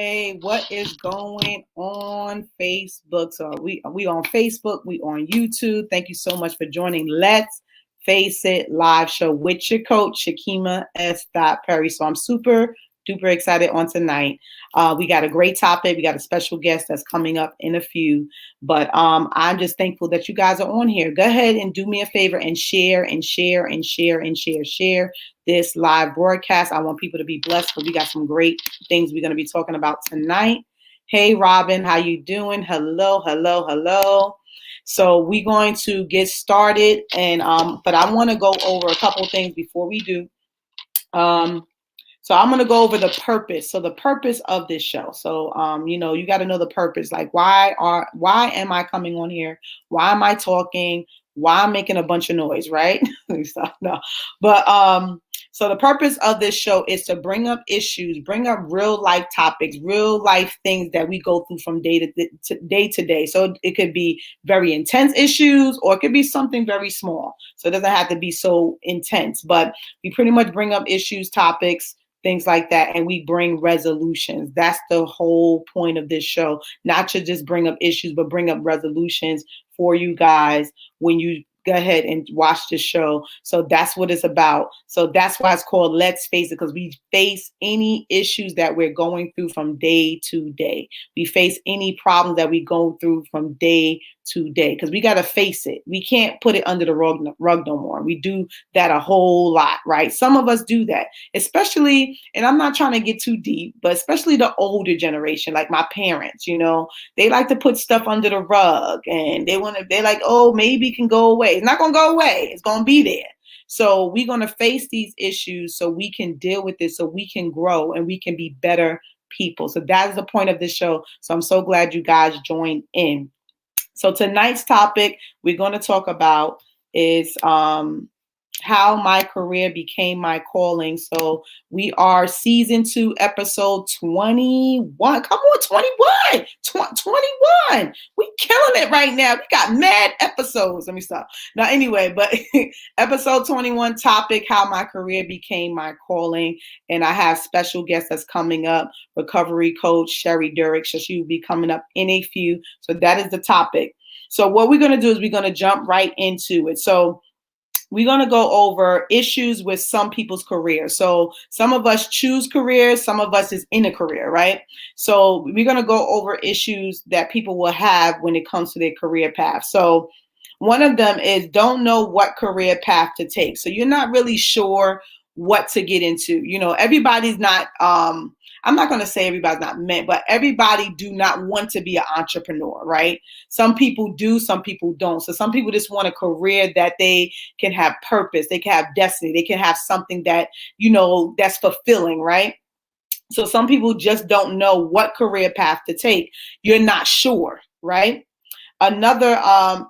Hey, what is going on Facebook? So we on Facebook, we on YouTube. Thank you so much for joining Let's Face It live show with your coach, Shakima S. Perry. So I'm super duper excited on tonight. We got a great topic. We got a special guest that's coming up in a few. But I'm just thankful that you guys are on here. Go ahead and do me a favor and share and share and share and share this live broadcast. I want people to be blessed because we got some great things we're going to be talking about tonight. Hey, Robin, how you doing? Hello, hello, hello. So we're going to get started, and but I want to go over a couple of things before we do. So I'm going to go over the purpose. So the purpose of this show. So, you got to know the purpose. Like, why am I coming on here? Why am I talking? Why I'm making a bunch of noise, right? No. But so the purpose of this show is to bring up issues, bring up real life topics, real life things that we go through from day to day. So it could be very intense issues, or it could be something very small. So it doesn't have to be so intense, but we pretty much bring up issues, topics, things like that, and we bring resolutions. That's the whole point of this show, not to just bring up issues, but bring up resolutions for you guys when you go ahead and watch the show. So that's what it's about. So that's why it's called Let's Face It, because we face any issues that we're going through from day to day. We face any problems that we go through from day to day, because we got to face it. We can't put it under the rug no more. We do that a whole lot, right? Some of us do that, especially, and I'm not trying to get too deep, but especially the older generation, like my parents, they like to put stuff under the rug, and they're like, oh, maybe it can go away. It's not going to go away. It's going to be there. So we're going to face these issues so we can deal with it, so we can grow and we can be better people. So that is the point of this show. So I'm so glad you guys joined in. So tonight's topic we're going to talk about is how my career became my calling. So we are season 2, episode 21. Come on, 21. 21. We killing it right now. We got mad episodes. Let me stop. Now, anyway, but episode 21 topic, how my career became my calling. And I have special guests that's coming up, recovery coach Sherry Durick. So she will be coming up in a few. So that is the topic. So what we're going to do is we're going to jump right into it. So we're going to go over issues with some people's careers. So some of us choose careers, some of us is in a career, right? So we're going to go over issues that people will have when it comes to their career path. So one of them is don't know what career path to take. So you're not really sure what to get into. Everybody's not, I'm not going to say everybody's not meant, but everybody do not want to be an entrepreneur, right? Some people do, some people don't. So some people just want a career that they can have purpose, they can have destiny, they can have something that, that's fulfilling, right? So some people just don't know what career path to take. You're not sure, right? Another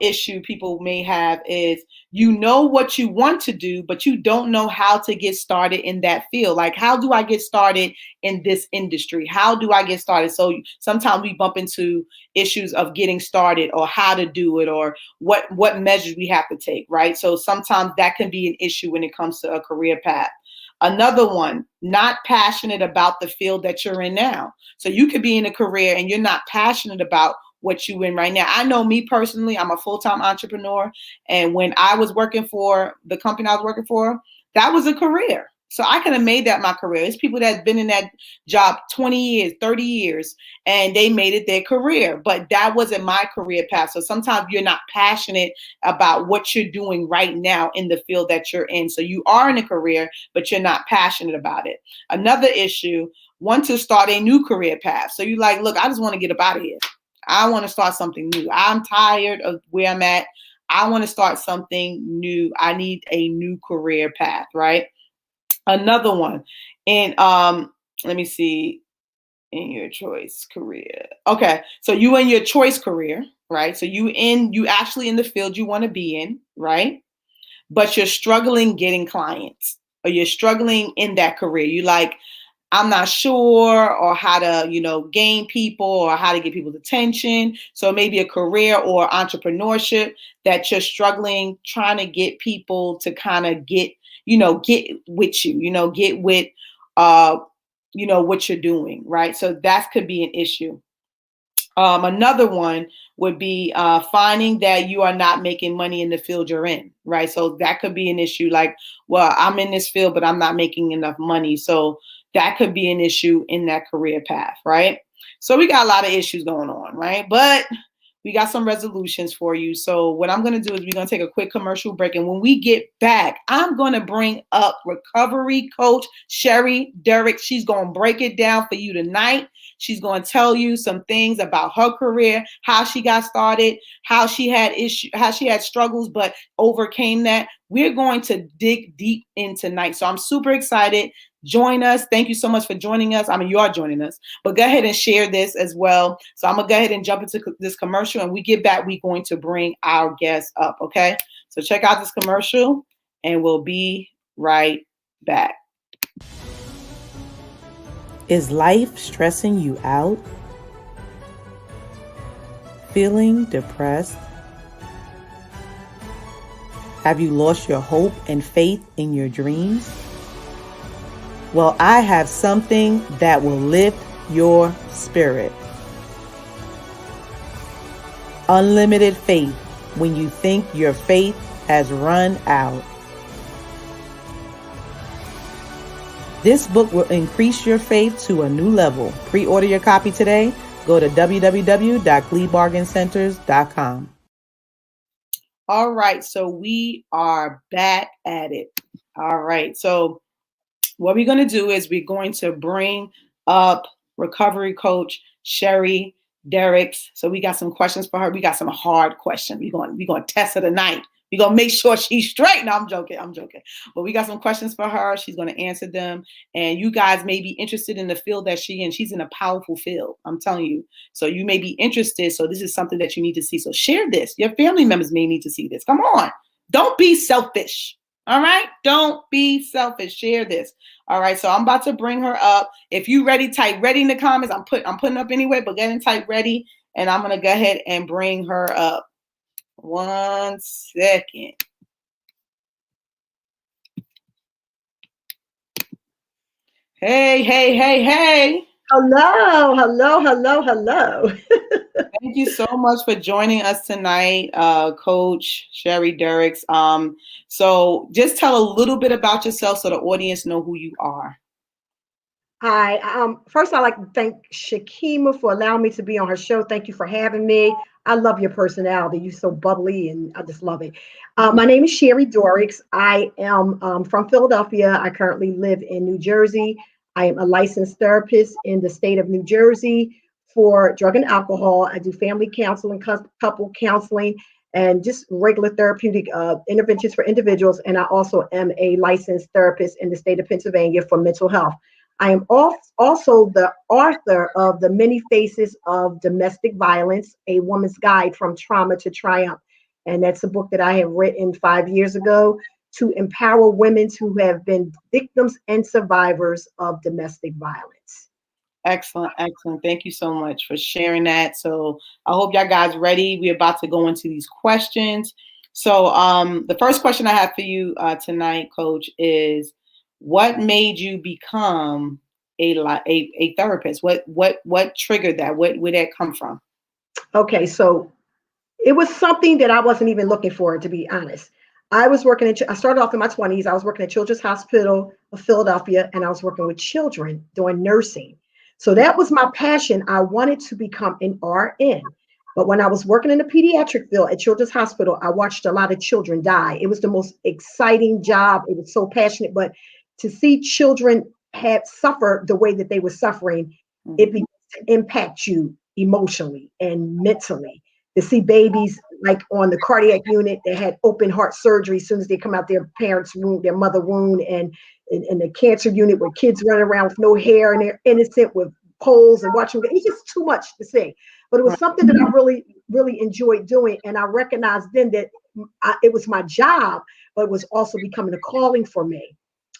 issue people may have is what you want to do, but you don't know how to get started in that field. Like, how do I get started in this industry? How do I get started? So sometimes we bump into issues of getting started, or how to do it, or what measures we have to take, right? So sometimes that can be an issue when it comes to a career path. Another one, not passionate about the field that you're in now. So you could be in a career and you're not passionate about what you in right now. I know me personally, I'm a full-time entrepreneur. And when I was working for the company I was working for, that was a career. So I could have made that my career. It's people that's been in that job 20 years, 30 years, and they made it their career. But that wasn't my career path. So sometimes you're not passionate about what you're doing right now in the field that you're in. So you are in a career, but you're not passionate about it. Another issue, want to start a new career path. So you're like, look, I just want to get up out of here. I want to start something new. I'm tired of where I'm at. I want to start something new. I need a new career path, right? Another one. And let me see. In your choice career. Okay. So you in your choice career, right? So you actually in the field you want to be in, right? But you're struggling getting clients, or you're struggling in that career. You like, I'm not sure, or how to, gain people, or how to get people's attention. So maybe a career or entrepreneurship that you're struggling, trying to get people to kind of get with you, get with what you're doing, right? So that could be an issue. Another one would be finding that you are not making money in the field you're in, right? So that could be an issue. Like, well, I'm in this field, but I'm not making enough money. So that could be an issue in that career path, right? So we got a lot of issues going on, right? But we got some resolutions for you. So what I'm going to do is we're going to take a quick commercial break. And when we get back, I'm going to bring up recovery coach Sherry Derrick. She's going to break it down for you tonight. She's going to tell you some things about her career, how she got started, how she had struggles, but overcame that. We're going to dig deep in tonight. So I'm super excited. Join us. Thank you so much for joining us. I mean, you are joining us, but go ahead and share this as well. So I'm going to go ahead and jump into this commercial, and we get back, we're going to bring our guests up. Okay. So check out this commercial and we'll be right back. Is life stressing you out? Feeling depressed? Have you lost your hope and faith in your dreams? Well, I have something that will lift your spirit. Unlimited faith when you think your faith has run out. This book will increase your faith to a new level. Pre-order your copy today. Go to www.gleebargaincenters.com. All right, so we are back at it. All right, so what we're going to do is we're going to bring up recovery coach Sherry Derrick. So we got some questions for her. We got some hard questions. We're going to test her tonight. We're going to make sure she's straight. No, I'm joking. But we got some questions for her. She's going to answer them. And you guys may be interested in the field that she's in. She's in a powerful field, I'm telling you. So you may be interested. So this is something that you need to see. So share this. Your family members may need to see this. Come on. Don't be selfish. All right. Don't be selfish. Share this. All right. So I'm about to bring her up. If you ready, type ready in the comments. I'm putting up anyway, but get in, type ready. And I'm going to go ahead and bring her up. 1 second. Hey. Hello. Thank you so much for joining us tonight, Coach Sherry Derrick. So just tell a little bit about yourself so the audience know who you are. Hi. First, I'd like to thank Shakima for allowing me to be on her show. Thank you for having me. I love your personality. You're so bubbly, and I just love it. My name is Sherry Derrick. I am from Philadelphia. I currently live in New Jersey. I am a licensed therapist in the state of New Jersey for drug and alcohol. I do family counseling, couple counseling, and just regular therapeutic interventions for individuals. And I also am a licensed therapist in the state of Pennsylvania for mental health. I am also the author of The Many Faces of Domestic Violence, A Woman's Guide from Trauma to Triumph. And that's a book that I have written 5 years ago to empower women who have been victims and survivors of domestic violence. Excellent. Thank you so much for sharing that. So I hope y'all guys ready. We're about to go into these questions. So the first question I have for you tonight, Coach, is what made you become a therapist? What triggered that? Where did that come from? Okay, so it was something that I wasn't even looking for, to be honest. I started off in my 20s. I was working at Children's Hospital of Philadelphia, and I was working with children doing nursing. So that was my passion. I wanted to become an RN. But when I was working in the pediatric field at Children's Hospital, I watched a lot of children die. It was the most exciting job. It was so passionate, but to see children had suffered the way that they were suffering, it begins to impact you emotionally and mentally. To see babies like on the cardiac unit that had open heart surgery as soon as they come out their parents' wound, their mother wound, and the cancer unit where kids running around with no hair and they're innocent with poles and watching. It's just too much to see. But it was something that I really, really enjoyed doing. And I recognized then that it was my job, but it was also becoming a calling for me.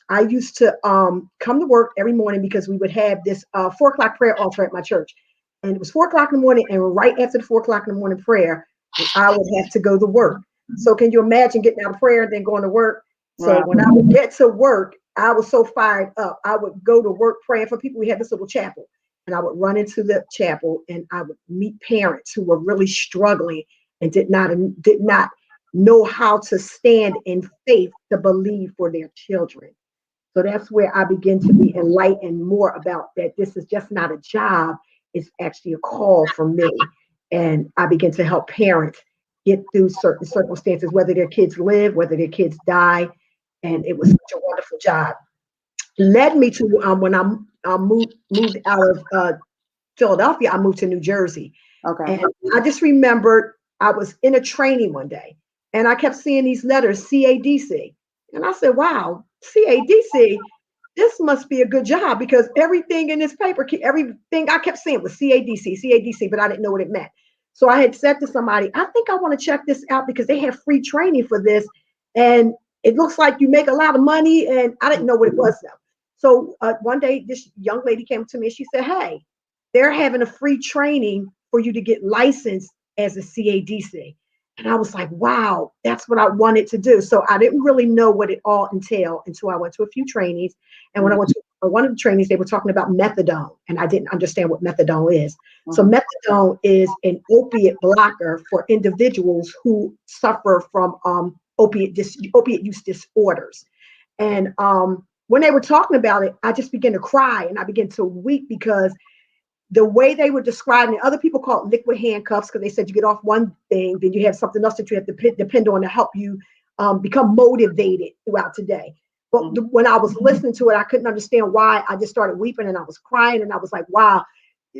I used to come to work every morning because we would have this 4 o'clock prayer altar at my church. And it was 4 o'clock in the morning. And right after the 4 o'clock in the morning prayer, I would have to go to work. So can you imagine getting out of prayer and then going to work? So when I would get to work, I was so fired up. I would go to work praying for people. We had this little chapel, and I would run into the chapel, and I would meet parents who were really struggling and did not know how to stand in faith to believe for their children. So that's where I begin to be enlightened more about that. This is just not a job; it's actually a call for me, and I begin to help parents get through certain circumstances, whether their kids live, whether their kids die, and it was such a wonderful job. Led me to when I moved out of Philadelphia, I moved to New Jersey. Okay. And I just remembered I was in a training one day and I kept seeing these letters, CADC. And I said, wow, CADC, this must be a good job because everything in this paper, everything I kept seeing was CADC, CADC, but I didn't know what it meant. So I had said to somebody, I think I want to check this out because they have free training for this. And it looks like you make a lot of money. And I didn't know what it was though. So one day, this young lady came to me and she said, hey, they're having a free training for you to get licensed as a CADC. And I was like, wow, that's what I wanted to do. So I didn't really know what it all entailed until I went to a few trainings. And when I went to one of the trainings, they were talking about methadone. And I didn't understand what methadone is. So methadone is an opiate blocker for individuals who suffer from opiate use disorders. And when they were talking about it, I just began to cry and I began to weep because the way they were describing it, other people call it liquid handcuffs because they said you get off one thing, then you have something else that you have to depend on to help you become motivated throughout today. But when I was listening to it, I couldn't understand why. I just started weeping and I was crying and I was like, wow,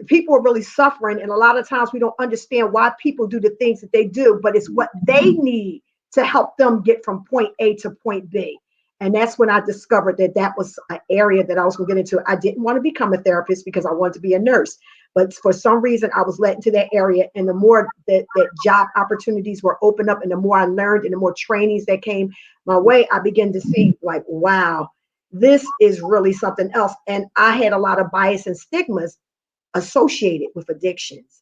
people are really suffering. And a lot of times we don't understand why people do the things that they do, but it's what they need to help them get from point A to point B. And that's when I discovered that that was an area that I was going to get into. I didn't want to become a therapist because I wanted to be a nurse. But for some reason, I was led into that area. And the more that job opportunities were opened up and the more I learned and the more trainings that came my way, I began to see like, wow, this is really something else. And I had a lot of bias and stigmas associated with addictions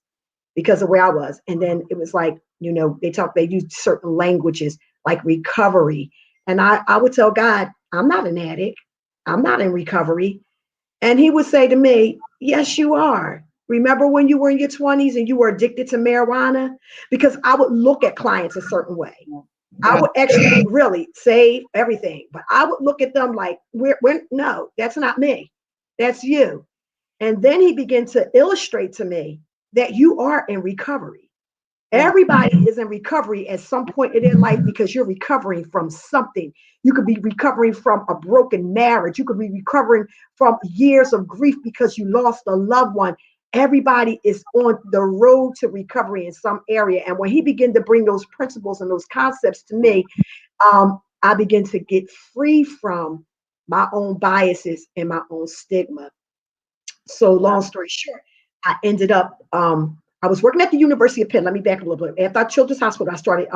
because of where I was. And then it was like, they used certain languages like recovery. And I would tell God, I'm not an addict. I'm not in recovery. And he would say to me, yes, you are. Remember when you were in your 20s and you were addicted to marijuana? Because I would look at clients a certain way. I would actually really say everything, but I would look at them like, no, that's not me. That's you. And then he began to illustrate to me that you are in recovery. Everybody is in recovery at some point in their life because you're recovering from something. You could be recovering from a broken marriage. You could be recovering from years of grief because you lost a loved one. Everybody is on the road to recovery in some area. And when he began to bring those principles and those concepts to me, I began to get free from my own biases and my own stigma. So long story short, I ended up I was working at the University of Penn. Let me back a little bit. After Children's Hospital, I started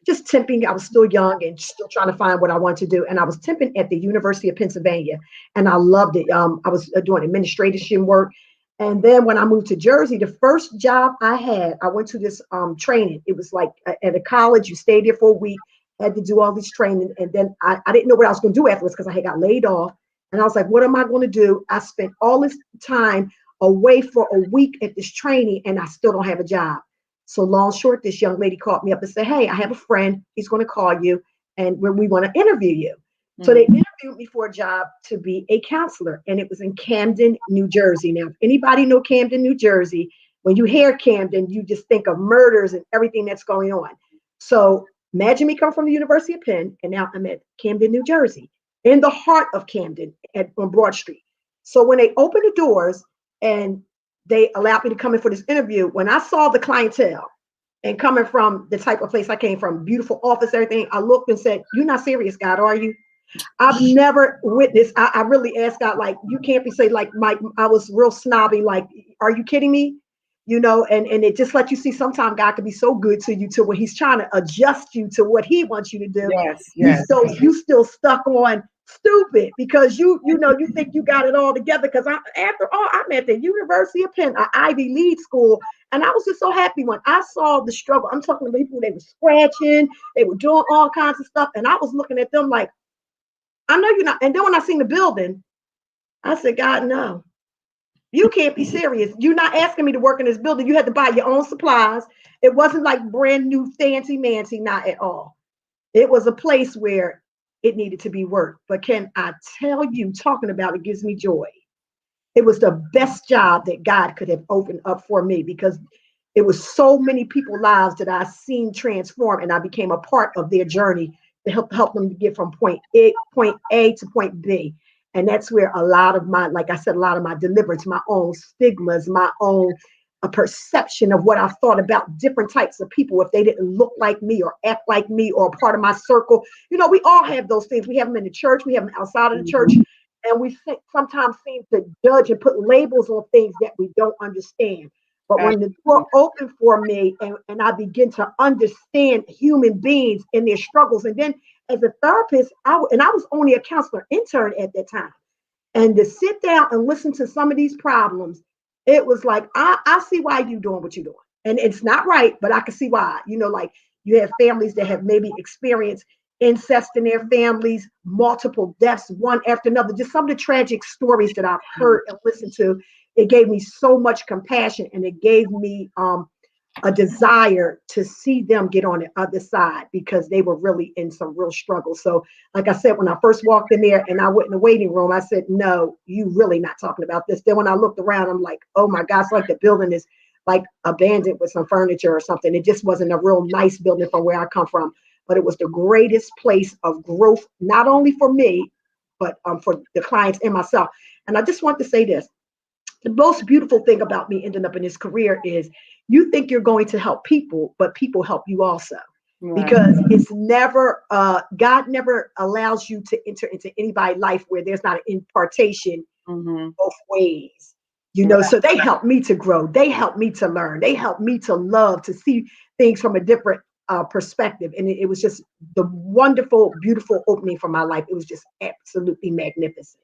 just temping. I was still young and still trying to find what I wanted to do. And I was temping at the University of Pennsylvania, and I loved it. I was doing administration work. And then when I moved to Jersey, the first job I had, I went to this training. It was like at a college. You stayed there for a week, had to do all this training. And then I didn't know what I was going to do afterwards because I had got laid off. And I was like, what am I going to do? I spent all this time away for a week at this training and I still don't have a job. So long short, this young lady called me up and said, hey, I have a friend. He's going to call you and we want to interview you. So they interviewed me for a job to be a counselor and it was in Camden, New Jersey. Now, if anybody know Camden, New Jersey, when you hear Camden, you just think of murders and everything that's going on. So imagine me coming from the University of Penn and now I'm at Camden, New Jersey, in the heart of Camden on Broad Street. So when they opened the doors, and they allowed me to come in for this interview. When I saw the clientele and coming from the type of place I came from, beautiful office, everything, I looked and said, you're not serious, God, are you? I've never witnessed, I really asked God, like, you can't be saying like, Mike, I was real snobby, like, are you kidding me? And it just lets you see sometimes God can be so good to you to where he's trying to adjust you to what he wants you to do. Yes. You still stuck on stupid because you think you got it all together. Because after all, I'm at the University of Penn, an Ivy League school, and I was just so happy when I saw the struggle. I'm talking to people, they were scratching, they were doing all kinds of stuff, and I was looking at them like, I know you're not. And then when I seen the building, I said, God, no, you can't be serious. You're not asking me to work in this building. You had to buy your own supplies. It wasn't like brand new fancy mancy, not at all. It was a place where it needed to be worked. But can I tell you, talking about it gives me joy. It was the best job that God could have opened up for me because it was so many people's lives that I seen transform, and I became a part of their journey to help them to get from point A to point B. And that's where a lot of my, like I said, a lot of my deliverance, my own stigmas, my own a perception of what I thought about different types of people, if they didn't look like me or act like me or a part of my circle. You know, we all have those things. We have them in the church, we have them outside of the church, Mhm. and we sometimes seem to judge and put labels on things that we don't understand. But when the door opened for me and I begin to understand human beings and their struggles, and then as a therapist, I was only a counselor intern at that time, and to sit down and listen to some of these problems, it was like, I see why you're doing what you're doing. And it's not right, but I can see why. You know, like you have families that have maybe experienced incest in their families, multiple deaths, one after another, just some of the tragic stories that I've heard and listened to. It gave me so much compassion, and it gave me a desire to see them get on the other side because they were really in some real struggle. So, like I said, when I first walked in there and I went in the waiting room, I said, no, you really not talking about this. Then when I looked around, I'm like, oh my gosh, like the building is like abandoned with some furniture or something. It just wasn't a real nice building from where I come from, but it was the greatest place of growth, not only for me, but for the clients and myself. And I just want to say this, the most beautiful thing about me ending up in this career is you think you're going to help people, but people help you also. Right. Because it's never, God never allows you to enter into anybody's life where there's not an impartation Mhm. both ways. You know, Right. so they help me to grow. They help me to learn. They help me to love, to see things from a different perspective. And it was just the wonderful, beautiful opening for my life. It was just absolutely magnificent.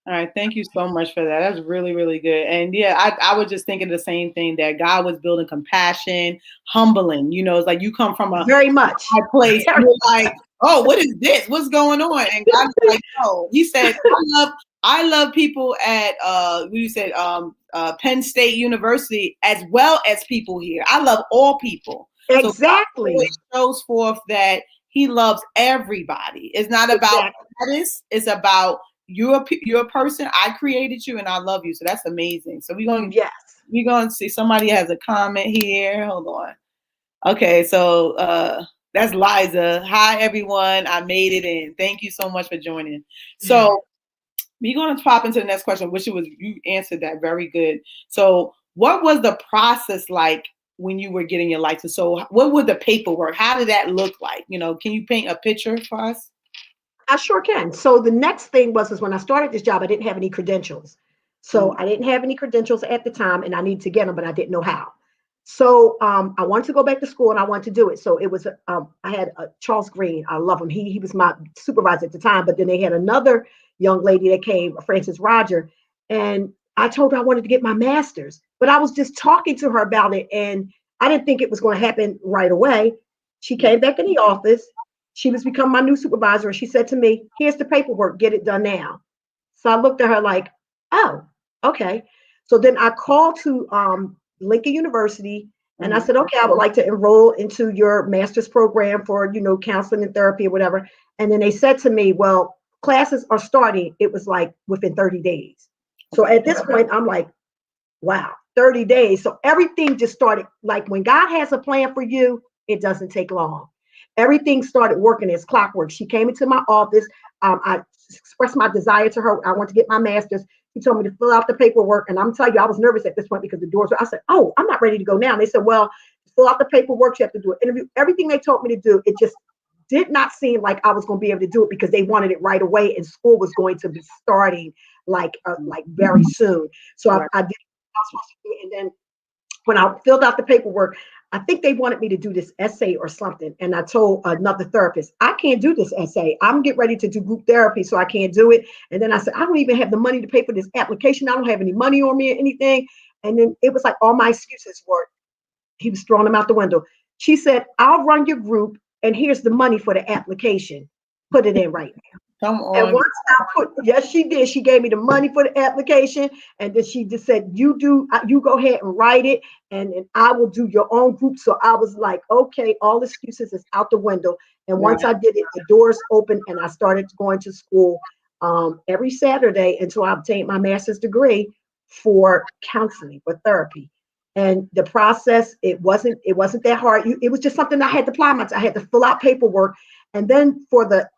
All right, thank you so much for that. That's really, really good. And yeah, I was just thinking the same thing that God was building compassion, humbling. You know, it's like you come from a Very much. high place, you're like, oh, what is this? What's going on? And God's like, no. He said, I love people at what you said, Penn State University as well as people here. I love all people. So God Exactly. always shows forth that He loves everybody. It's not about Exactly. status. It's about you're a person. I created you, and I love you. So that's amazing. So Yes. we're going to see somebody has a comment here. Hold on. Okay, so that's Liza. Hi everyone. I made it in. Thank you so much for joining. So we're going to pop into the next question, which was you answered that very good. So what was the process like when you were getting your license? So what was the paperwork? How did that look like? You know, can you paint a picture for us? I sure can. So the next thing was is when I started this job, I didn't have any credentials. So Mm, I didn't have any credentials at the time, and I needed to get them, but I didn't know how. So I wanted to go back to school, and I wanted to do it. So it was I had Charles Green. I love him. He was my supervisor at the time. But then they had another young lady that came, Frances Roger, and I told her I wanted to get my master's, but I was just talking to her about it, and I didn't think it was going to happen right away. She mm, came back in the office. She was become my new supervisor, and she said to me, "Here's the paperwork. Get it done now." So I looked at her like, "Oh, okay." So then I called to Lincoln University, and I mhm. said, "Okay, I would like to enroll into your master's program for counseling and therapy or whatever." And then they said to me, "Well, classes are starting." It was like within 30 days. So Okay. at this point, I'm like, "Wow, 30 days." So everything just started like when God has a plan for you, it doesn't take long. Everything started working as clockwork. She came into my office. I expressed my desire to her. I want to get my master's. She told me to fill out the paperwork. And I'm telling you, I was nervous at this point because the doors were, I said, "Oh, I'm not ready to go now." And they said, "Well, fill out the paperwork. You have to do an interview." Everything they told me to do, it just did not seem like I was going to be able to do it because they wanted it right away and school was going to be starting like very soon. So Right. I did what I was supposed to do. And then when I filled out the paperwork, I think they wanted me to do this essay or something. And I told another therapist, "I can't do this essay. I'm getting ready to do group therapy, so I can't do it." And then I said, "I don't even have the money to pay for this application. I don't have any money on me or anything." And then it was like all my excuses were, he was throwing them out the window. She said, "I'll run your group, and here's the money for the application. Put it in right now." Come And on. once I put, yes, she did. She gave me the money for the application, and then she just said, "You do, you go ahead and write it, and I will do your own group." So I was like, "Okay, all excuses is out the window." And once Right. I did it, the doors opened, and I started going to school every Saturday until I obtained my master's degree for counseling, for therapy. And the process, it wasn't that hard. It was just something I had to apply myself. I had to fill out paperwork, and then for the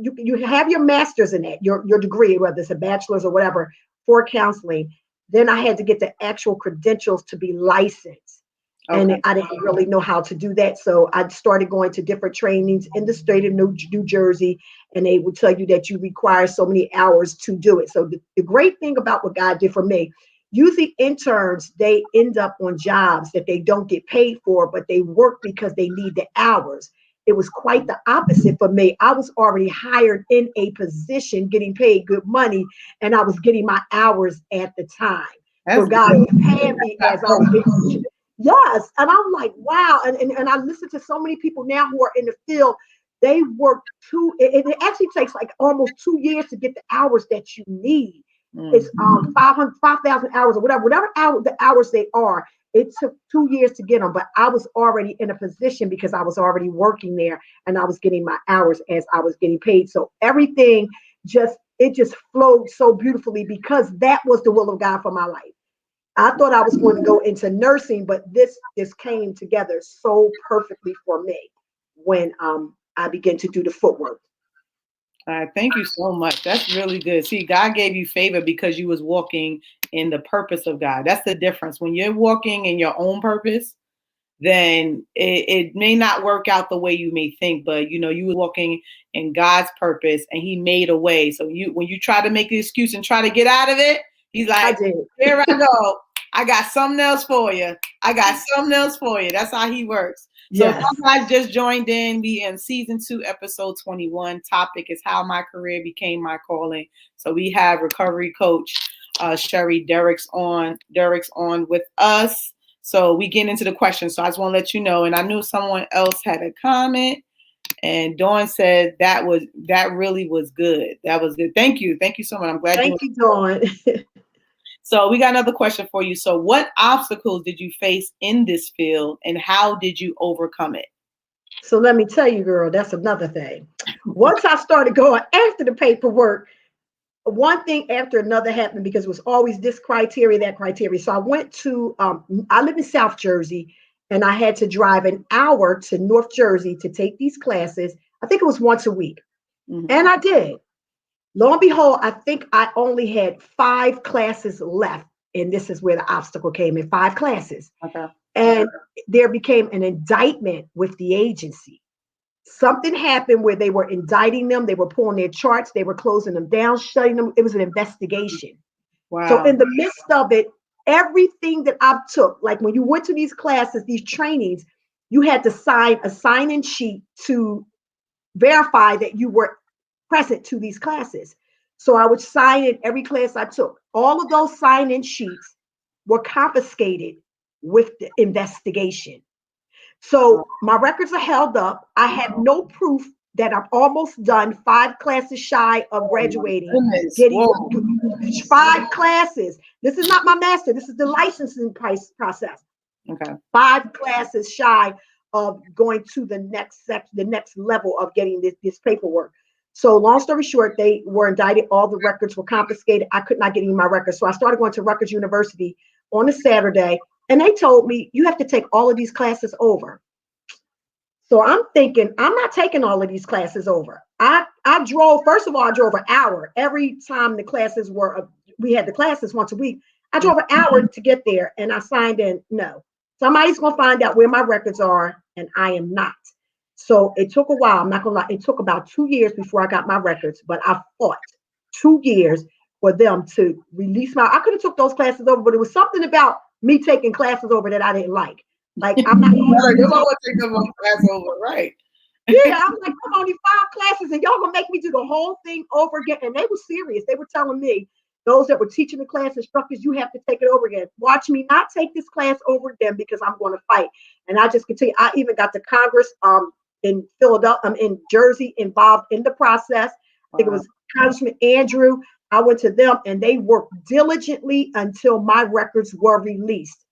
you have your master's in it, your degree, whether it's a bachelor's or whatever, for counseling. Then I had to get the actual credentials to be licensed. And Okay. I didn't really know how to do that. So I started going to different trainings in the state of New Jersey, and they would tell you that you require so many hours to do it. So the great thing about what God did for me, usually interns, they end up on jobs that they don't get paid for, but they work because they need the hours. It was quite the opposite for me. I was already hired in a position, getting paid good money, and I was getting my hours at the time. So That's God good. was paying me Got as I was both. getting. Yes. And I'm like, wow. And I listen to so many people now who are in the field. They work it actually takes like almost 2 years to get the hours that you need. It's Mm. 5,000 hours or whatever hour the hours they are. It took 2 years to get them, but I was already in a position because I was already working there and I was getting my hours as I was getting paid. So everything just flowed so beautifully because that was the will of God for my life. I thought I was going to go into nursing, but this came together so perfectly for me when I began to do the footwork. All right, thank you so much. That's really good. See, God gave you favor because you was walking in the purpose of God. That's the difference. When you're walking in your own purpose, then it may not work out the way you may think, but you were walking in God's purpose and he made a way. So when you try to make the excuse and try to get out of it, he's I like, did. here I go. I got something else for you. I got something else for you. That's how he works. So if Yes. you guys just joined in, we in season 2, episode 21. Topic is how my career became my calling. So we have recovery coach Sherry Derrick's on with us. So we get into the questions. So I just want to let you know. And I knew someone else had a comment. And Dawn said that really was good. That was good. Thank you. Thank you so much. I'm glad you. Thank you, Dawn. So we got another question for you. So what obstacles did you face in this field and how did you overcome it? So let me tell you, girl, that's another thing. Once I started going after the paperwork, one thing after another happened because it was always this criteria, that criteria. So I went to, I live in South Jersey, and I had to drive an hour to North Jersey to take these classes. I think it was once a week. Mhm. And I did. Lo and behold, I think I only had 5 classes left. And this is where the obstacle came in, 5 classes. Okay. And there became an indictment with the agency. Something happened where they were indicting them, they were pulling their charts, they were closing them down, shutting them. It was an investigation. So Wow. in the midst of it, everything that I took, like when you went to these classes, these trainings, you had to sign a sign-in sheet to verify that you were present to these classes. So I would sign in every class I took. All of those sign-in sheets were confiscated with the investigation. So my records are held up. I have no proof that I'm almost done, 5 classes shy of Oh my graduating, goodness. getting Whoa. 5 classes. This is not my master. This is the licensing process. Okay. 5 classes shy of going to the next section, the next level of getting this paperwork. So long story short, they were indicted. All the records were confiscated. I could not get any of my records. So I started going to Rutgers University on a Saturday, and they told me, you have to take all of these classes over. So I'm thinking, I'm not taking all of these classes over. I drove, first of all, I drove an hour. Every time the classes were, we had the classes once a week. I drove an hour to get there, and I signed in, no. Somebody's going to find out where my records are, and I am not. So it took a while. I'm not going to lie. It took about 2 years before I got my records, but I fought 2 years for them to release my, I could have took those classes over, but it was something about me taking classes over that I didn't like. Like, I'm not going Like, to if I want to take them on class over, right? yeah, I'm like, I'm only 5 classes and y'all gonna make me do the whole thing over again. And they were serious. They were telling me, those that were teaching the class instructors, you have to take it over again. Watch me not take this class over again because I'm going to fight. And I just continue. I even got to Congress in Philadelphia, in Jersey, involved in the process. I think it was Congressman Andrew. I went to them and they worked diligently until my records were released.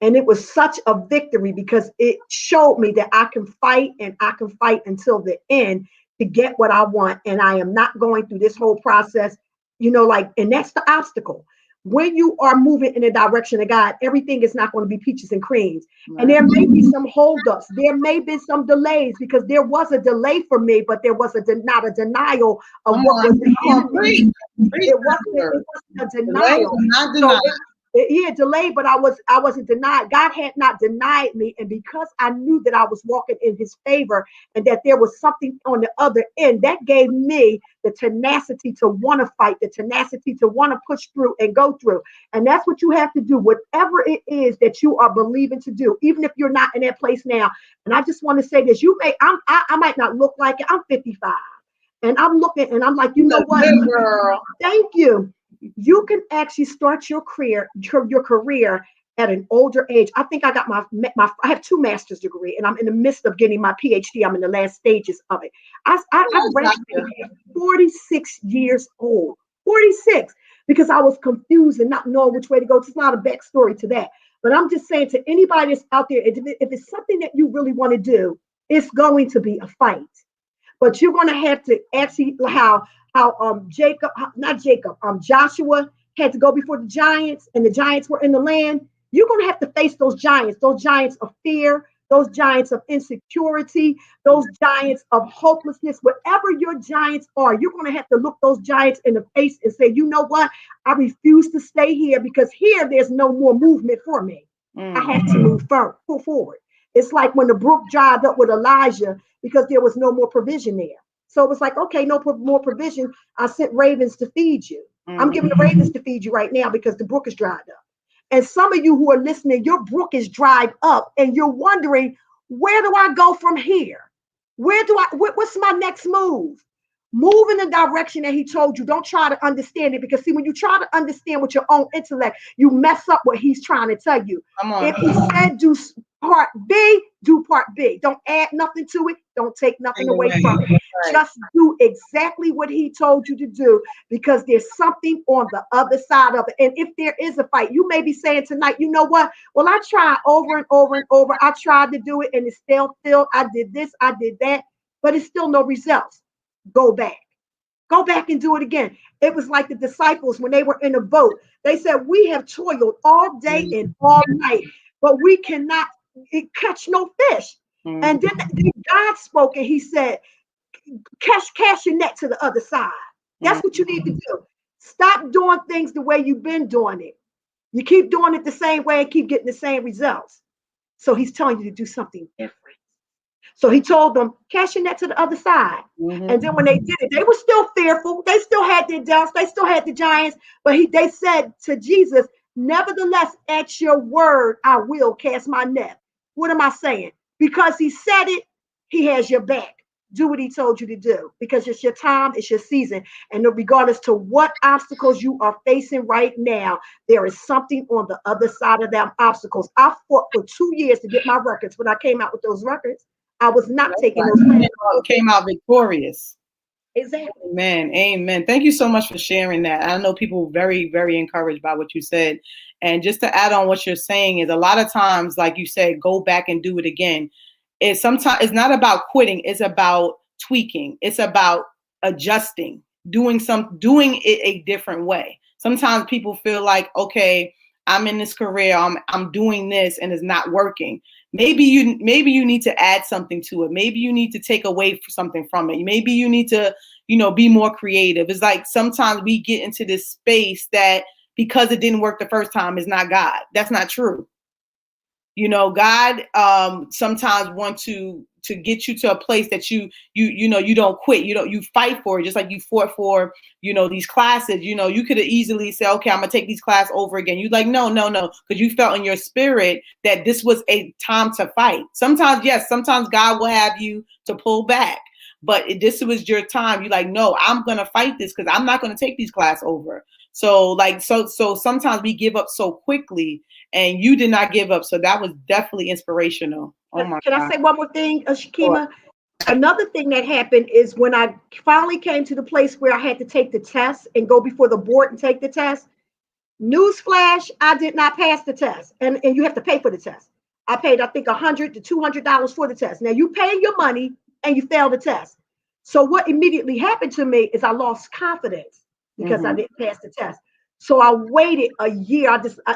And it was such a victory because it showed me that I can fight and I can fight until the end to get what I want. And I am not going through this whole process, and that's the obstacle. When you are moving in the direction of God, everything is not going to be peaches and creams. And there may be some holdups. There may be some delays because there was a delay for me, but there was not a denial of what was ahead of me. It wasn't a denial. Not denial. He had delayed, but I wasn't denied. God had not denied me. And because I knew that I was walking in his favor and that there was something on the other end, that gave me the tenacity to want to fight, the tenacity to want to push through and go through. And that's what you have to do, whatever it is that you are believing to do, even if you're not in that place now. And I just want to say this, I might not look like it. I'm 55 and I'm looking and I'm like, you know what? Girl. Thank you. You can actually start your career at an older age. I think I got I have 2 master's degree and I'm in the midst of getting my PhD. I'm in the last stages of it. I graduated at 46 years old, 46, because I was confused and not knowing which way to go. It's not a backstory to that, but I'm just saying to anybody that's out there, if it's something that you really want to do, it's going to be a fight, but you're going to have to actually Joshua had to go before the giants and the giants were in the land. You're going to have to face those giants of fear, those giants of insecurity, those giants of hopelessness, whatever your giants are, you're going to have to look those giants in the face and say, you know what? I refuse to stay here because here there's no more movement for me. I have to move forward. It's like when the brook dried up with Elijah because there was no more provision there. So it was like, okay, no more provision. I sent ravens to feed you. I'm giving the ravens to feed you right now because the brook is dried up. And some of you who are listening, your brook is dried up and you're wondering, where do I go from here? What's my next move? Move in the direction that he told you. Don't try to understand it because see, when you try to understand with your own intellect, you mess up what he's trying to tell you. If he said do part B, do part B. Don't add nothing to it. Don't take nothing away from it. Just do exactly what he told you to do because there's something on the other side of it. And if there is a fight, you may be saying tonight, you know what? Well, I tried over and over and over. I tried to do it and it's still, I did this, I did that, but it's still no results. Go back and do it again. It was like the disciples when they were in a boat. They said, we have toiled all day and all night, but we cannot catch no fish. And then God spoke and he said, cast your net to the other side. That's what you need to do. Stop doing things the way you've been doing it. You keep doing it the same way and keep getting the same results. So he's telling you to do something different. So he told them, cast your net to the other side. And then when they did it, they were still fearful. They still had their doubts. They still had the giants. But they said to Jesus, nevertheless, at your word, I will cast my net. What am I saying? Because he said it, he has your back. Do what he told you to do because it's your time, it's your season. And regardless to what obstacles you are facing right now, there is something on the other side of them obstacles. I fought for 2 years to get my records. When I came out with those records, I was not taking those. Came out victorious. Exactly. Amen. Thank you so much for sharing that. I know people very, very encouraged by what you said. And just to add on what you're saying is a lot of times, like you said, go back and do it again. It's not about quitting. It's about tweaking. It's about adjusting, doing it a different way. Sometimes people feel like, okay, I'm in this career, I'm doing this and it's not working. Maybe you need to add something to it. Maybe you need to take away something from it. Maybe you need to, be more creative. It's like sometimes we get into this space that because it didn't work the first time is not God. That's not true. God sometimes wants to get you to a place that you don't quit. You fight for it, just like you fought for, these classes. You could have easily said, okay, I'm gonna take these classes over again. You're like, no, because you felt in your spirit that this was a time to fight. Sometimes, yes, sometimes God will have you to pull back, but this was your time. You're like, no, I'm gonna fight this because I'm not gonna take these classes over. So sometimes we give up so quickly, and you did not give up. So that was definitely inspirational. Oh my God. Can I say one more thing, Shakima? Another thing that happened is when I finally came to the place where I had to take the test and go before the board and take the test. Newsflash, I did not pass the test. And you have to pay for the test. I paid, I think, $100 to $200 for the test. Now you pay your money and you fail the test. So what immediately happened to me is I lost confidence because I didn't pass the test. So I waited a year.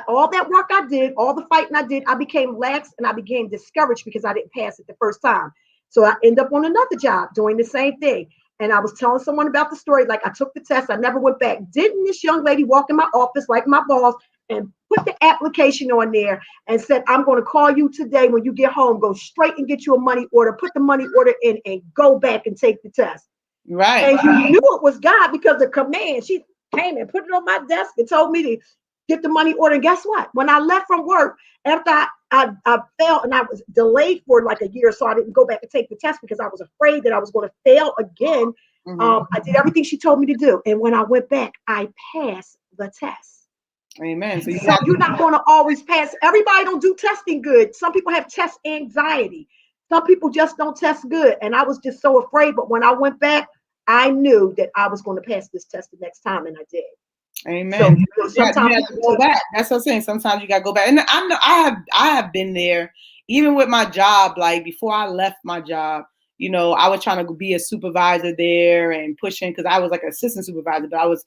All that work I did, all the fighting I did, I became lax and I became discouraged because I didn't pass it the first time. So I end up on another job doing the same thing. And I was telling someone about the story. Like, I took the test. I never went back. Didn't this young lady walk in my office like my boss and put the application on there and said, I'm going to call you today when you get home. Go straight and get you a money order. Put the money order in and go back and take the test. Right. And you knew it was God because the command, she came and put it on my desk and told me to get the money order. And guess what? When I left from work, after I failed and I was delayed for like a year, so I didn't go back and take the test because I was afraid that I was going to fail again. I did everything she told me to do. And when I went back, I passed the test. Amen. So you're not going to always pass. Everybody don't do testing good. Some people have test anxiety. Some people just don't test good. And I was just so afraid. But when I went back, I knew that I was going to pass this test the next time, and I did. Amen. So sometimes you have to go back. That's what I'm saying. Sometimes you got to go back. And I have been there, even with my job. Like, before I left my job, you know, I was trying to be a supervisor there and pushing, because I was like an assistant supervisor, but I was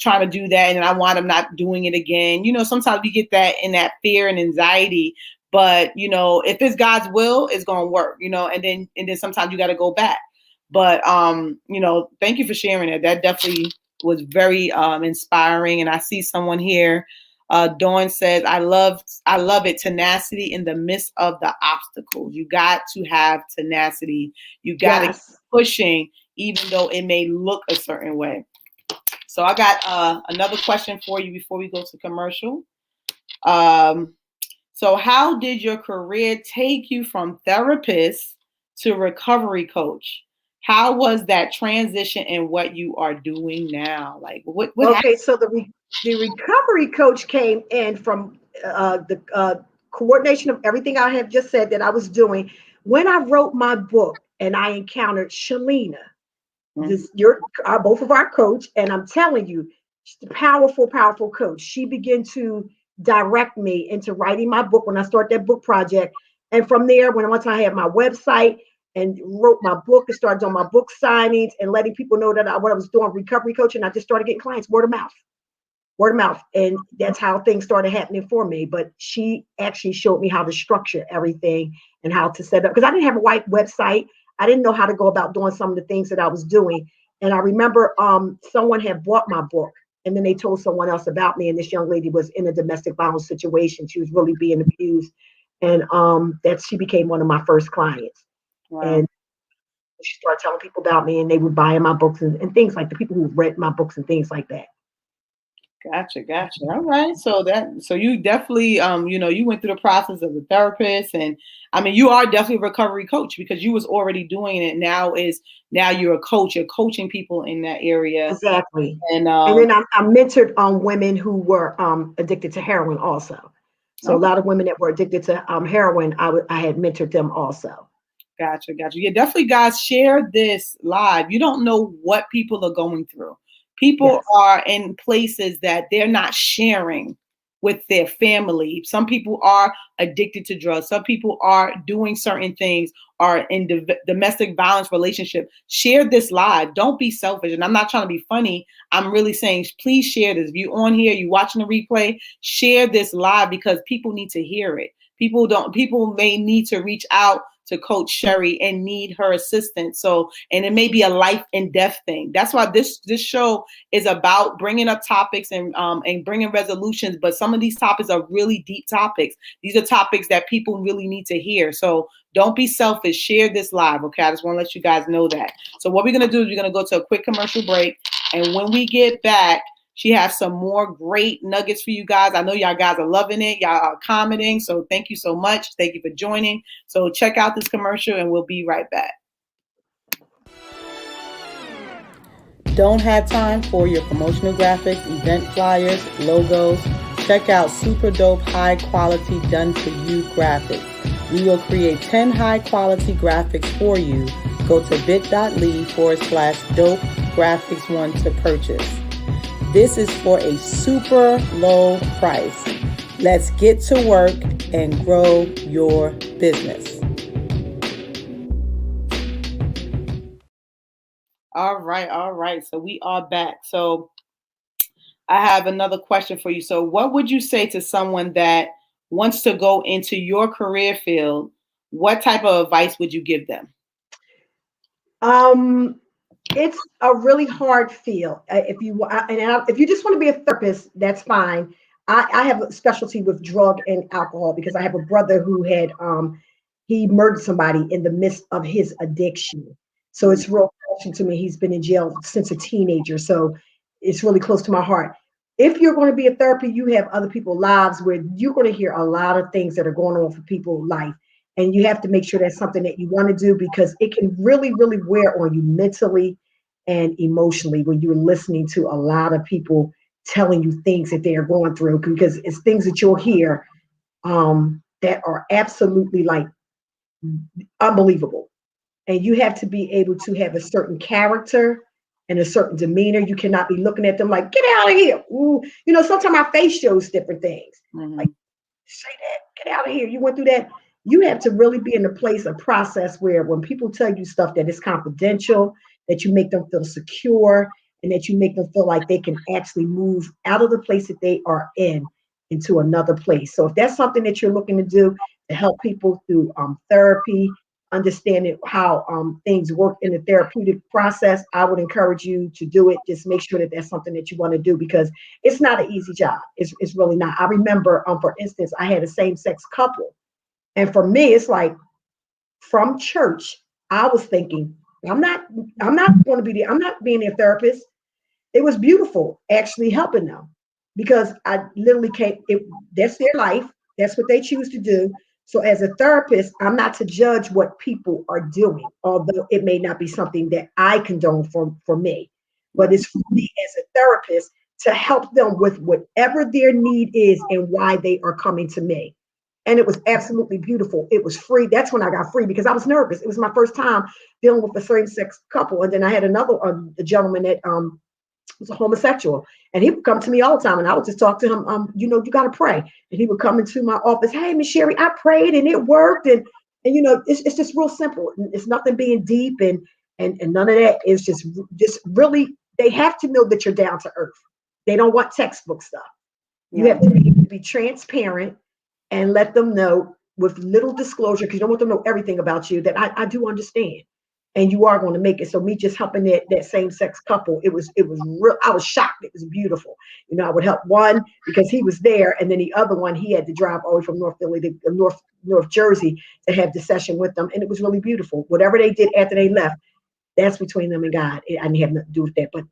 trying to do that, and I wound up not doing it again. You know, sometimes we get that in that fear and anxiety. But, you know, if it's God's will, it's going to work, you know, and then sometimes you got to go back. But, you know, thank you for sharing it. That definitely was very inspiring. And I see someone here. Dawn says, I love it. Tenacity in the midst of the obstacles. You got to have tenacity. You got to keep pushing, even though it may look a certain way. So I got another question for you before we go to commercial. So how did your career take you from therapist to recovery coach? How was that transition and what you are doing now? Like, what okay, happened? so the recovery coach came in from the coordination of everything I have just said that I was doing. When I wrote my book and I encountered Shalina, both of our coach, and I'm telling you, she's a powerful, powerful coach. She began to direct me into writing my book when I started that book project. And from there, once I had my website and wrote my book and started doing my book signings and letting people know that what I was doing, recovery coaching, I just started getting clients word of mouth. And that's how things started happening for me. But she actually showed me how to structure everything and how to set up, because I didn't have a white website. I didn't know how to go about doing some of the things that I was doing. And I remember someone had bought my book, and then they told someone else about me. And this young lady was in a domestic violence situation. She was really being abused. And that she became one of my first clients. Wow. And she started telling people about me, and they would buy my books and things like the people who read my books and things like that. Gotcha. All right. So you definitely, you know, you went through the process of the therapist, and I mean, you are definitely a recovery coach because you was already doing it. Now you're a coach. You're coaching people in that area. Exactly. And then I mentored women who were addicted to heroin also. So a lot of women that were addicted to heroin, I had mentored them also. Gotcha. Yeah, definitely, guys, share this live. You don't know what people are going through. People are in places that they're not sharing with their family. Some people are addicted to drugs. Some people are doing certain things, are in domestic violence relationship. Share this live. Don't be selfish. And I'm not trying to be funny. I'm really saying, please share this. If you're on here, you're watching the replay, share this live because people need to hear it. People may need to reach out to Coach Sherry and need her assistance. So, and it may be a life and death thing. That's why this show is about bringing up topics and bringing resolutions. But some of these topics are really deep topics. These are topics that people really need to hear. So don't be selfish. Share this live. Okay. I just want to let you guys know that. So what we're going to do is we're going to go to a quick commercial break. And when we get back, she has some more great nuggets for you guys. I know y'all guys are loving it. Y'all are commenting. So thank you so much. Thank you for joining. So check out this commercial and we'll be right back. Don't have time for your promotional graphics, event flyers, logos? Check out Super Dope High Quality Done For You graphics. We will create 10 high-quality graphics for you. Go to bit.ly/dope graphics one to purchase. This is for a super low price. Let's get to work and grow your business. All right. So we are back. So I have another question for you. So what would you say to someone that wants to go into your career field? What type of advice would you give them? It's a really hard field. If you just want to be a therapist, that's fine. I have a specialty with drug and alcohol because I have a brother who had he murdered somebody in the midst of his addiction. So it's real passionate to me. He's been in jail since a teenager, so it's really close to my heart. If you're going to be a therapy, you have other people's lives where you're going to hear a lot of things that are going on for people's life. And you have to make sure that's something that you want to do because it can really, really wear on you mentally and emotionally when you're listening to a lot of people telling you things that they are going through because it's things that you'll hear that are absolutely like unbelievable. And you have to be able to have a certain character and a certain demeanor. You cannot be looking at them like, get out of here. Ooh. You know, sometimes our face shows different things. Like, say that, get out of here. You went through that. You have to really be in a place, a process where when people tell you stuff that is confidential, that you make them feel secure and that you make them feel like they can actually move out of the place that they are in into another place. So if that's something that you're looking to do to help people through therapy, understanding how things work in the therapeutic process, I would encourage you to do it. Just make sure that that's something that you want to do because it's not an easy job. It's really not. I remember, for instance, I had a same-sex couple. And for me, it's like from church, I was thinking, I'm not going to be there. I'm not being their therapist. It was beautiful actually helping them because I literally can't, that's their life. That's what they choose to do. So as a therapist, I'm not to judge what people are doing, although it may not be something that I condone for me, but it's for me as a therapist to help them with whatever their need is and why they are coming to me. And it was absolutely beautiful. It was free. That's when I got free because I was nervous. It was my first time dealing with a same-sex couple. And then I had another a gentleman that was a homosexual. And he would come to me all the time. And I would just talk to him, you got to pray. And he would come into my office. Hey, Miss Sherry, I prayed and it worked. And it's just real simple. It's nothing being deep and none of that. It's just really, they have to know that you're down to earth. They don't want textbook stuff. You have to be transparent and let them know with little disclosure, because you don't want them to know everything about you, that I do understand. And you are going to make it. So me just helping that same-sex couple, it was real. I was shocked. It was beautiful. I would help one because he was there. And then the other one, he had to drive all the way from North Philly to North Jersey to have the session with them. And it was really beautiful. Whatever they did after they left, that's between them and God. I didn't have nothing to do with that. But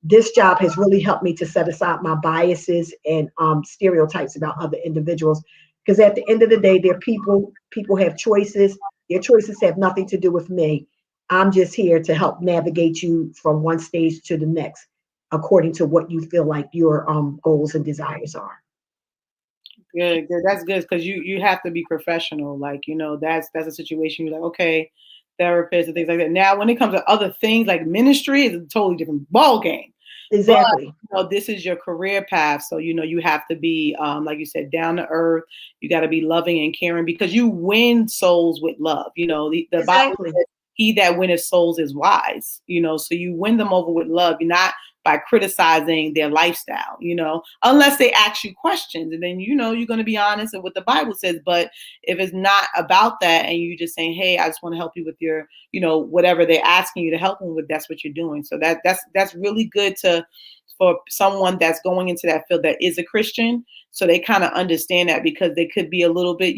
this job has really helped me to set aside my biases and stereotypes about other individuals. Because at the end of the day, they're people. People have choices. Their choices have nothing to do with me. I'm just here to help navigate you from one stage to the next, according to what you feel like your goals and desires are. Good. That's good because you have to be professional. Like, that's a situation you're like, okay, therapist and things like that. Now, when it comes to other things like ministry, is a totally different ball game. Exactly. But, this is your career path. So, you have to be, like you said, down to earth. You got to be loving and caring because you win souls with love. The Bible says, he that winneth souls is wise, so you win them over with love. You're not by criticizing their lifestyle, unless they ask you questions. And then, you're going to be honest with what the Bible says. But if it's not about that and you just saying, hey, I just want to help you with your, whatever they're asking you to help them with, that's what you're doing. So that's really good for someone that's going into that field that is a Christian. So they kind of understand that because they could be a little bit,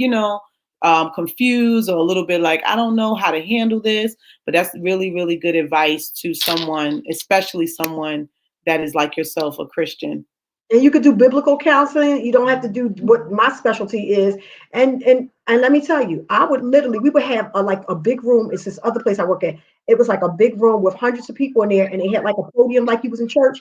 confused or a little bit like, I don't know how to handle this. But that's really, really good advice to someone, especially someone that is like yourself, a Christian. And you could do biblical counseling. You don't have to do what my specialty is. And let me tell you, we would have a big room. It's this other place I work at. It was like a big room with hundreds of people in there, and they had like a podium like you was in church.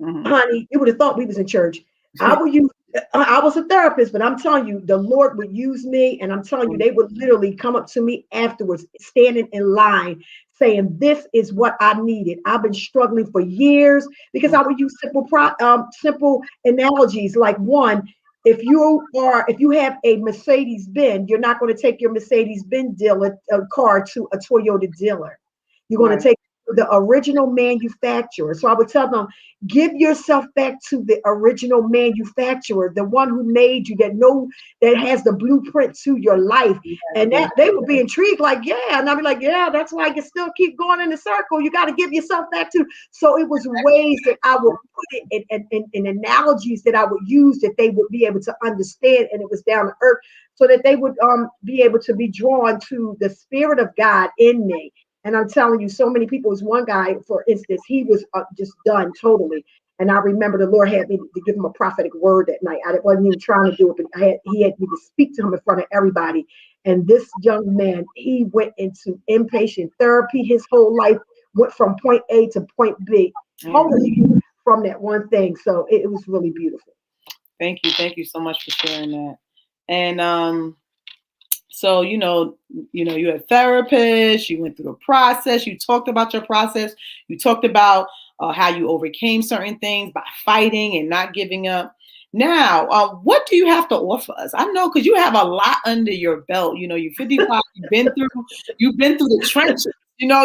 Mm-hmm. Honey, you would have thought we was in church. I would use, I was a therapist, but I'm telling you, the Lord would use me, and I'm telling you, they would literally come up to me afterwards, standing in line, saying, "This is what I needed. I've been struggling for years," because I would use simple analogies. Like one, if you have a Mercedes Benz, you're not going to take your Mercedes Benz dealer car to a Toyota dealer. You're going to Right. take the original manufacturer. So I would tell them, give yourself back to the original manufacturer, the one who made you, that has the blueprint to your life. Yes, And yes. that they would be intrigued, like, yeah. And I'd be like, yeah, that's why you still keep going in the circle. You got to give yourself back to. So it was ways that I would put it in analogies that I would use that they would be able to understand, and it was down to earth, so that they would be able to be drawn to the spirit of God in me. And I'm telling you, so many people. Was one guy, for instance, he was just done totally. And I remember the Lord had me to give him a prophetic word that night. I wasn't even trying to do it, but he had me to speak to him in front of everybody. And this young man, he went into inpatient therapy. His whole life went from point A to point B, Mm. totally from that one thing. So it was really beautiful. Thank you. Thank you so much for sharing that. And so you're a therapist, you went through a process, you talked about your process, you talked about how you overcame certain things by fighting and not giving up. Now, what do you have to offer us? I know, because you have a lot under your belt. You're 55, you've been through the trenches. You know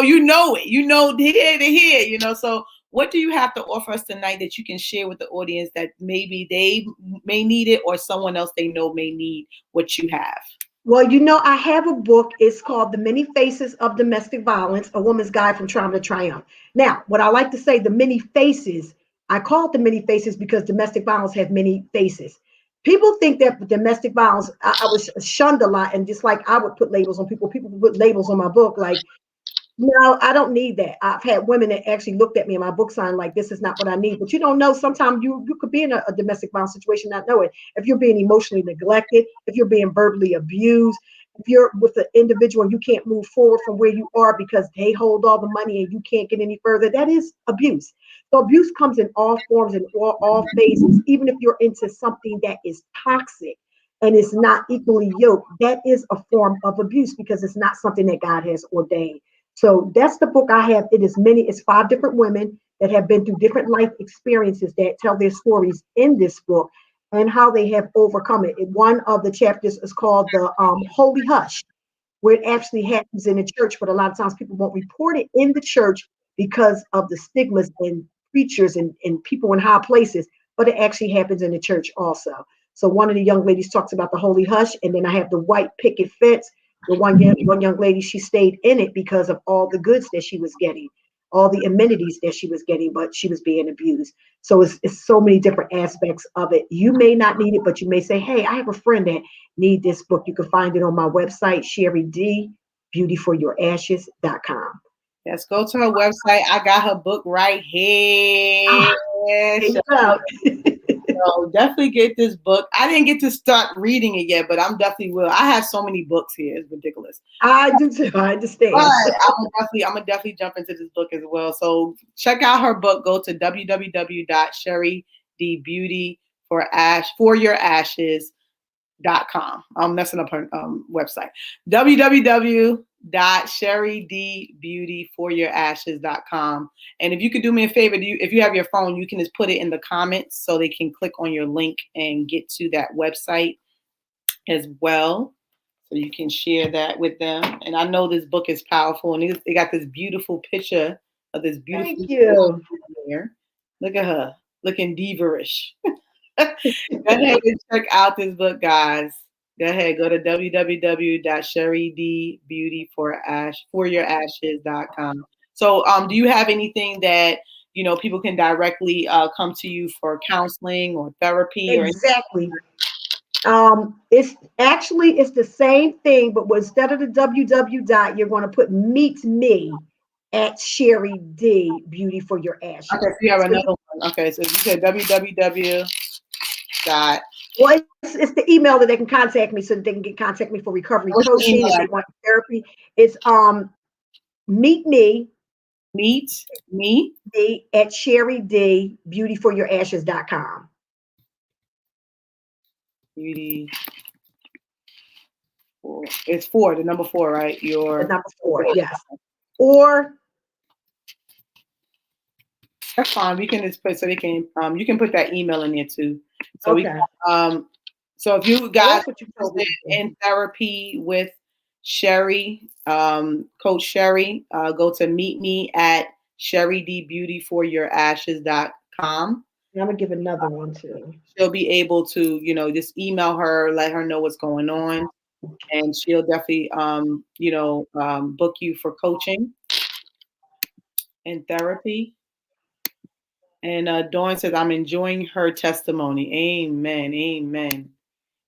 it. You know here to here. So what do you have to offer us tonight that you can share with the audience that maybe they may need it, or someone else they know may need what you have? Well, I have a book. It's called The Many Faces of Domestic Violence, A Woman's Guide from Trauma to Triumph. Now, what I like to say, the many faces, I call it the many faces because domestic violence have many faces. People think that domestic violence, I was shunned a lot, and just like I would put labels on people would put labels on my book, like, no, I don't need that. I've had women that actually looked at me in my book sign like, this is not what I need. But you don't know. Sometimes you could be in a domestic violence situation, not know it. If you're being emotionally neglected, if you're being verbally abused, if you're with an individual and you can't move forward from where you are because they hold all the money and you can't get any further, that is abuse. So abuse comes in all forms and all phases. Even if you're into something that is toxic and it's not equally yoked, that is a form of abuse because it's not something that God has ordained. So that's the book I have. It's 5 different women that have been through different life experiences that tell their stories in this book and how they have overcome it. One of the chapters is called the Holy Hush, where it actually happens in the church, but a lot of times people won't report it in the church because of the stigmas and preachers and people in high places, but it actually happens in the church also. So one of the young ladies talks about the Holy Hush, and then I have the white picket fence. The one young lady, she stayed in it because of all the goods that she was getting, all the amenities that she was getting, but she was being abused. So it's so many different aspects of it. You may not need it, but you may say, hey, I have a friend that need this book. You can find it on my website, Sherry D, beautyforyourashes.com. Yes, go to her website. I got her book right here. There you go. So definitely get this book. I didn't get to start reading it yet, but I'm definitely will. I have so many books here; it's ridiculous. I do too. I But understand. I'm gonna definitely jump into this book as well. So check out her book. Go to www.sherrydbeautyforyourashes.com. I'm messing up her website. www.sherrydbeautyforyourashes.com. And if you could do me a favor, if you have your phone, you can just put it in the comments so they can click on your link and get to that website as well. So you can share that with them. And I know this book is powerful, and they got this beautiful picture of this beautiful Thank you. here. Look at her, looking diva-ish. Go ahead and check out this book, guys. Go ahead, go to www.sherrydbeautyforyourashes.com. So, do you have anything that people can directly come to you for counseling or therapy or anything? Exactly. It's the same thing, but instead of the www dot, you're going to put meet me at Sherry D Beauty for Your Okay, Ashes. so you have So another one. Okay, so you said www dot. well, it's the email that they can contact me so that they can contact me for recovery What's the coaching email if they address? want therapy. It's meet me Meet me D at Sherry D Beauty for Your Ashes.com. Beauty. It's 4, the number 4, right? The Your number 4, yes. Or that's fine. We can just put so they can you can put that email in there too. So we okay. so if you Well, guys that's what you told me interested to do. in therapy with Sherry, Coach Sherry, go to meet me at sherrydbeautyforyourashes.com. And I'm gonna give another one too. She'll be able to, just email her, let her know what's going on, and she'll definitely, book you for coaching and therapy. And Dawn says, I'm enjoying her testimony. Amen. Amen.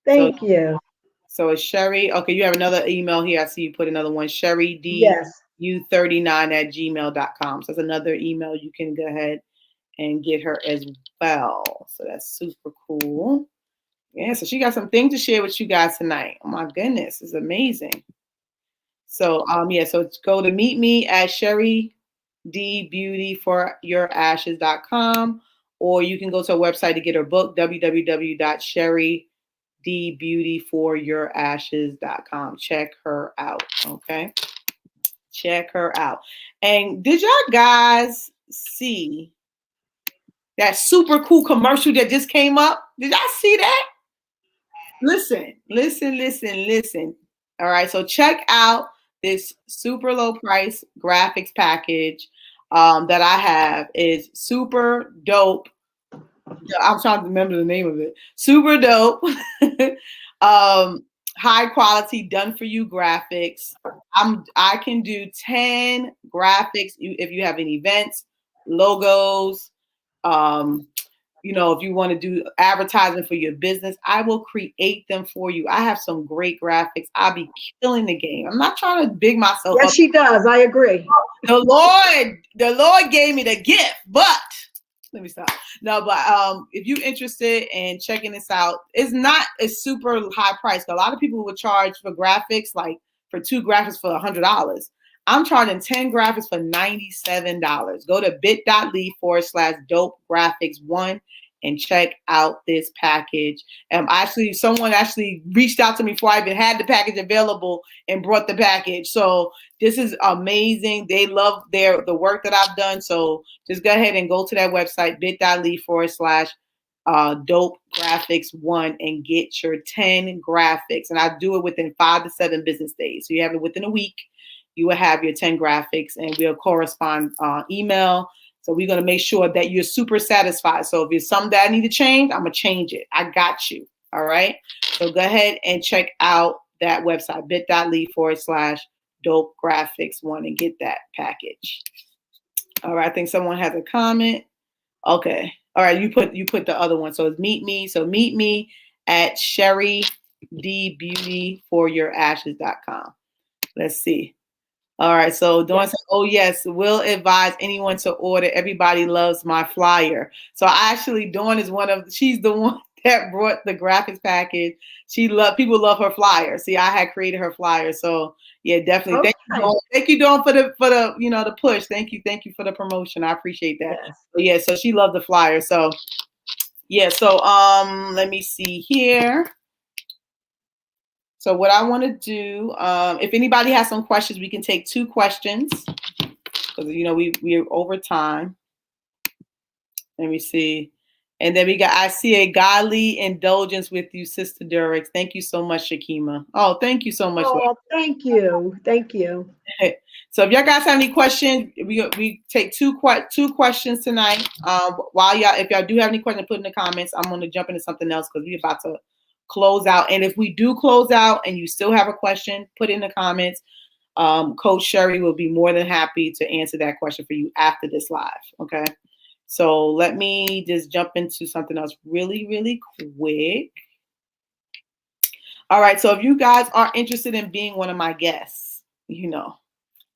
So, Thank you. so it's Sherry. Okay, you have another email here. I see you put another one, Yes. sherrydu39@gmail.com. So that's another email you can go ahead and get her as well. So that's super cool. Yeah, so she got some things to share with you guys tonight. Oh my goodness, it's amazing. So so go to meet me at sherrydbeautyforyourashes.com, or you can go to a website to get her book, www.sherrydbeautyforyourashes.com. Check her out. Okay. Check her out. And did y'all guys see that super cool commercial that just came up? Did y'all see that? Listen. All right, so check out this super low price graphics package that I have. Is super dope. I'm trying to remember the name of it. Super dope. High quality, done for you graphics. I can do 10 graphics if you have any events, logos, if you want to do advertising for your business, I will create them for you. I have some great graphics. I'll be killing the game. I'm not trying to big myself Yes, up. she does. I agree. The Lord gave me the gift, but let me stop. No, but if you're interested in checking this out, it's not a super high price. A lot of people would charge for graphics, like for 2 graphics for $100. I'm charging 10 graphics for $97. Go to bit.ly/dope graphics 1 and check out this package. Someone actually reached out to me before I even had the package available and brought the package. So this is amazing. They love the work that I've done. So just go ahead and go to that website, bit.ly/dope graphics 1 and get your 10 graphics. And I do it within 5 to 7 business days. So you have it within a week. You will have your 10 graphics and we'll correspond email. So we're going to make sure that you're super satisfied. So if there's something that I need to change, I'm going to change it. I got you. All right. So go ahead and check out that website, bit.ly/dope graphics 1 and get that package. All right. I think someone has a comment. Okay. All right. You put the other one. So it's meet me. So meet me at sherrydbeautyforyourashes.com. Let's see. All right, so Dawn said, oh yes, will advise anyone to order. Everybody loves my flyer. So Dawn is she's the one that brought the graphics package. People love her flyer. See, I had created her flyer. So yeah, definitely. Okay. Thank you, Dawn, for the the push. Thank you for the promotion. I appreciate that. Yes. So she loved the flyer. So yeah, so let me see here. So what I want to do, if anybody has some questions, we can take 2 questions because we're over time. Let me see. And then I see a godly indulgence with you, Sister Durex. Thank you so much, Shakima. Oh, thank you so much. Oh, thank you. Thank you. So if y'all guys have any questions, we take 2 questions tonight. If y'all do have any questions, put in the comments. I'm going to jump into something else because we're about to close out. And if we do close out and you still have a question, put in the comments. Coach Sherry will be more than happy to answer that question for you after this live. Okay. So let me just jump into something else really, really quick. All right. So if you guys are interested in being one of my guests,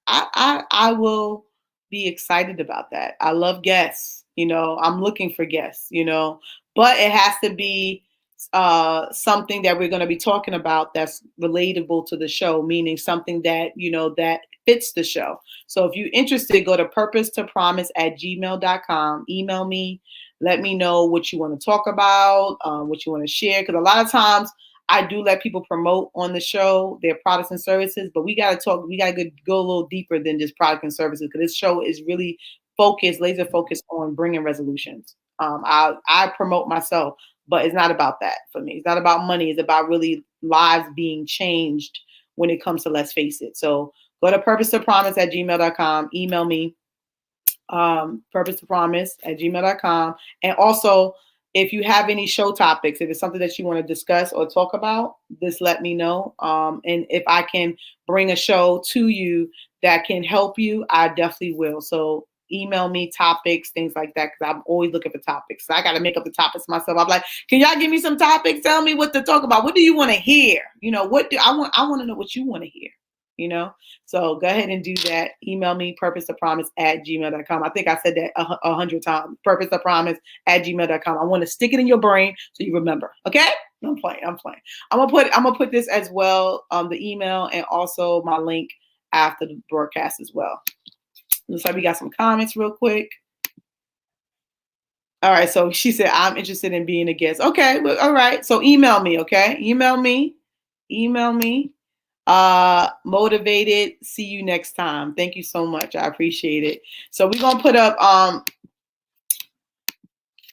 I will be excited about that. I love guests. I'm looking for guests, but it has to be something that we're going to be talking about that's relatable to the show, meaning something that, that fits the show. So if you're interested, go to purpose2promise@gmail.com. Email me. Let me know what you want to talk about, what you want to share. Because a lot of times I do let people promote on the show their products and services, but we got to talk. We got to go a little deeper than just product and services, because this show is really focused, laser focused on bringing resolutions. I promote myself, but it's not about that for me. It's not about money. It's about really lives being changed when it comes to Let's Face It. So go to purpose2promise@gmail.com. Email me, purpose2promise@gmail.com. And also, if you have any show topics, if it's something that you want to discuss or talk about, just let me know. And if I can bring a show to you that can help you, I definitely will. So email me topics, things like that, because I'm always looking for topics. So I got to make up the topics myself. I'm like, can y'all give me some topics? Tell me what to talk about. What do you want to hear? What do I want? I want to know what you want to hear. So go ahead and do that. Email me, purpose2promise@gmail.com. I think I said that 100 times. Purpose2promise@gmail.com. I want to stick it in your brain so you remember. Okay? I'm playing. I'm gonna put this as well, the email, and also my link after the broadcast as well. Looks like we got some comments real quick. All right, so she said, I'm interested in being a guest. Okay, well, all right. So email me, okay? Email me. Motivated. See you next time. Thank you so much. I appreciate it. So we're gonna put up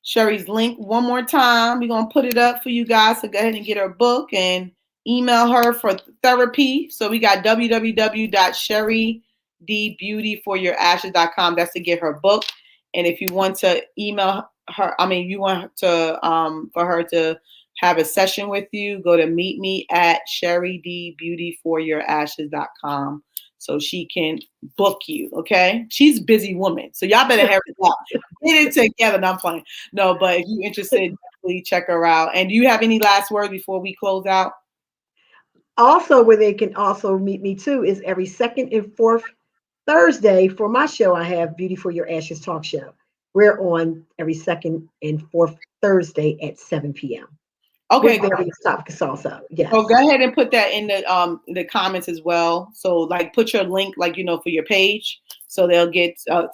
Sherry's link one more time. We're gonna put it up for you guys to go ahead and get her book and email her for therapy. So we got www.sherrydbeautyforyourashes.com. That's to get her book. And if you want to email her, you want to for her to have a session with you, go to meet me at sherrydbeautyforyourashes.com so she can book you. Okay, she's a busy woman, so y'all better hurry up, get it together. No, I'm playing. No, but if you're interested, definitely check her out. And do you have any last words before we close out? Also, where they can also meet me too is every second and fourth Thursday for my show. I have Beauty for Your Ashes talk show. We're on every second and fourth Thursday at 7 p.m. Okay. Various topics also. Yes. So go ahead and put that in the comments as well. So like put your link, like, for your page, so they'll get to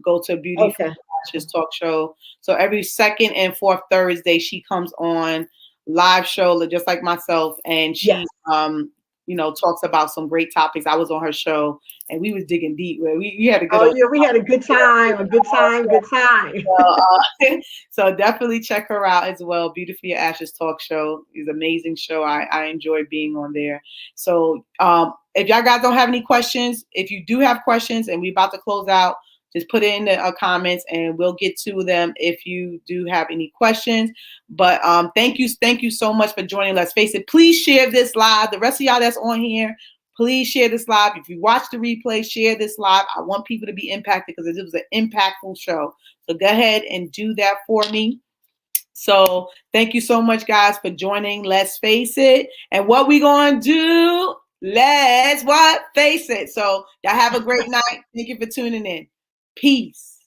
go to Beauty for Your Ashes talk show. So every second and fourth Thursday she comes on live show just like myself, and she talks about some great topics. I was on her show and we was digging deep. We had a good we had a good time. So definitely check her out as well. Beauty for Your Ashes talk show is an amazing show. I enjoy being on there. So if y'all guys don't have any questions, if you do have questions and we're about to close out, just put it in the comments and we'll get to them if you do have any questions. But thank you so much for joining Let's Face It. Please share this live. The rest of y'all that's on here, please share this live. If you watch the replay, share this live. I want people to be impacted because it was an impactful show. So go ahead and do that for me. So thank you so much, guys, for joining Let's Face It. And what we going to do? Let's face it. So y'all have a great night. Thank you for tuning in. Peace.